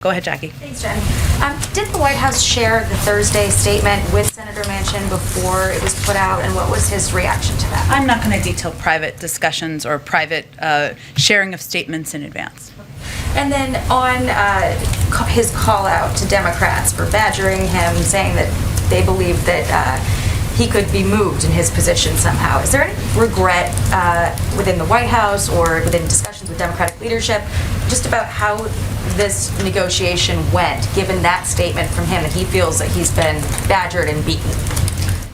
Go ahead, Jacqui. Thanks, Jen. Did the White House share the Thursday statement with Senator Manchin before it was put out, and what was his reaction to that? I'm not going to detail private discussions or private sharing of statements in advance. And then on his call out to Democrats for badgering him, saying that they believe that he could be moved in his position somehow. Is there any regret within the White House or within discussions with Democratic leadership just about how this negotiation went, given that statement from him that he feels that he's been badgered and beaten?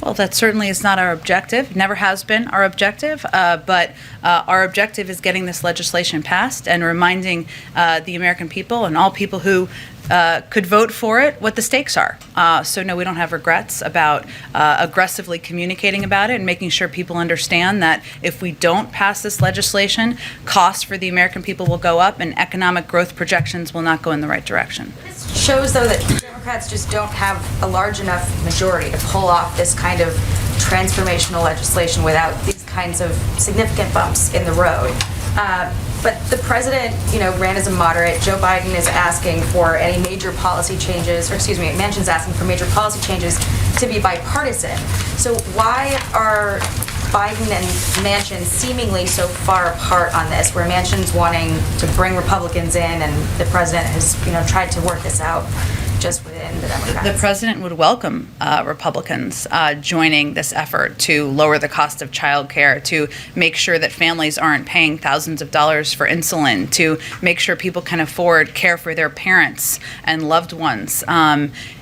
Well, that certainly is not our objective, never has been our objective, but our objective is getting this legislation passed and reminding the American people and all people who could vote for it what the stakes are. So no, we don't have regrets about aggressively communicating about it and making sure people understand that if we don't pass this legislation, costs for the American people will go up and economic growth projections will not go in the right direction. This shows, though, that Democrats just don't have a large enough majority to pull off this kind of transformational legislation without these kinds of significant bumps in the road. But the president, ran as a moderate. Joe Biden is asking for any major policy changes, Manchin's asking for major policy changes to be bipartisan. So why are Biden and Manchin seemingly so far apart on this, where Manchin's wanting to bring Republicans in and the president has, tried to work this out just within the Democrats? The president would welcome Republicans joining this effort to lower the cost of child care, to make sure that families aren't paying thousands of dollars for insulin, to make sure people can afford care for their parents and loved ones.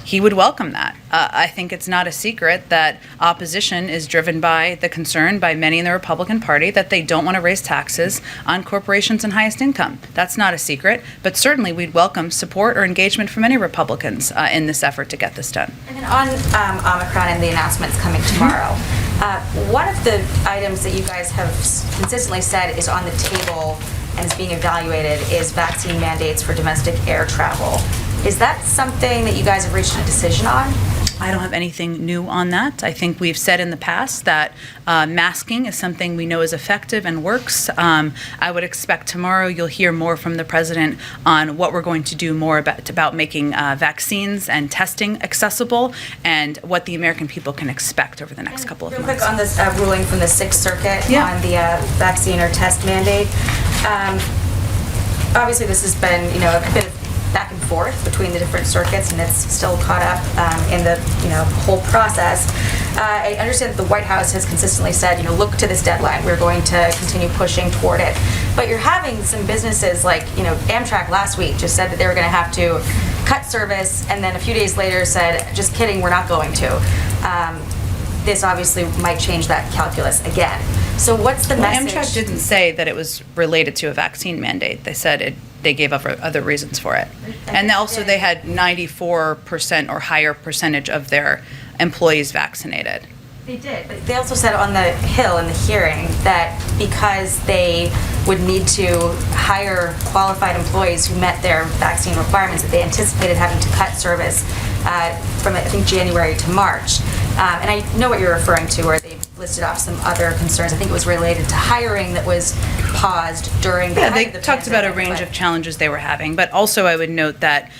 He would welcome that. I think it's not a secret that opposition is driven by the concern by many in the Republican Party that they don't want to raise taxes on corporations and highest income. That's not a secret, but certainly we'd welcome support or engagement from any Republicans in this effort to get this done. And then on Omicron and the announcements coming tomorrow, one of the items that you guys have consistently said is on the table and is being evaluated is vaccine mandates for domestic air travel. Is that something that you guys have reached a decision on? I don't have anything new on that. I think we've said in the past that masking is something we know is effective and works. I would expect tomorrow you'll hear more from the president on what we're going to do more about making vaccines and testing accessible and what the American people can expect over the next couple of months. Real quick on this ruling from the Sixth Circuit on the vaccine or test mandate. Obviously, this has been, a bit of back and forth between the different circuits, and it's still caught up in the whole process. I understand that the White House has consistently said, look to this deadline. We're going to continue pushing toward it. But you're having some businesses like, Amtrak last week just said that they were going to have to cut service, and then a few days later said, just kidding, we're not going to. This obviously might change that calculus again. So what's the message? Amtrak didn't say that it was related to a vaccine mandate. They said they gave other reasons for it. And also they had 94% or higher percentage of their employees vaccinated. They did, but they also said on the Hill in the hearing that because they would need to hire qualified employees who met their vaccine requirements, that they anticipated having to cut service from, I think, January to March. And I know what you're referring to, where they listed off some other concerns. I think it was related to hiring that was paused during the they talked about a range of challenges they were having, but also I would note that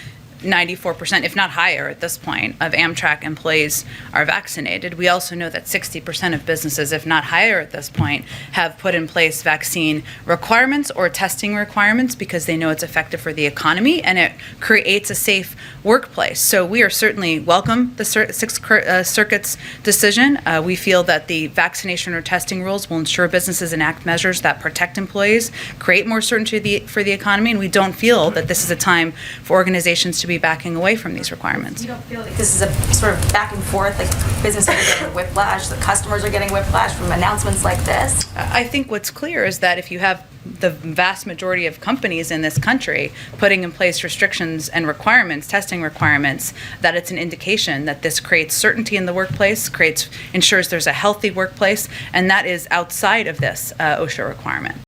94%, if not higher at this point, of Amtrak employees are vaccinated. We also know that 60% of businesses, if not higher at this point, have put in place vaccine requirements or testing requirements because they know it's effective for the economy and it creates a safe workplace. So we are certainly welcome the Sixth Circuit's decision. We feel that the vaccination or testing rules will ensure businesses enact measures that protect employees, create more certainty for the economy, and we don't feel that this is a time for organizations to be backing away from these requirements. You don't feel like this is a sort of back and forth, like businesses are getting whiplash, the customers are getting whiplash from announcements like this? I think what's clear is that if you have the vast majority of companies in this country putting in place restrictions and requirements, testing requirements, that it's an indication that this creates certainty in the workplace, ensures there's a healthy workplace, and that is outside of this OSHA requirement.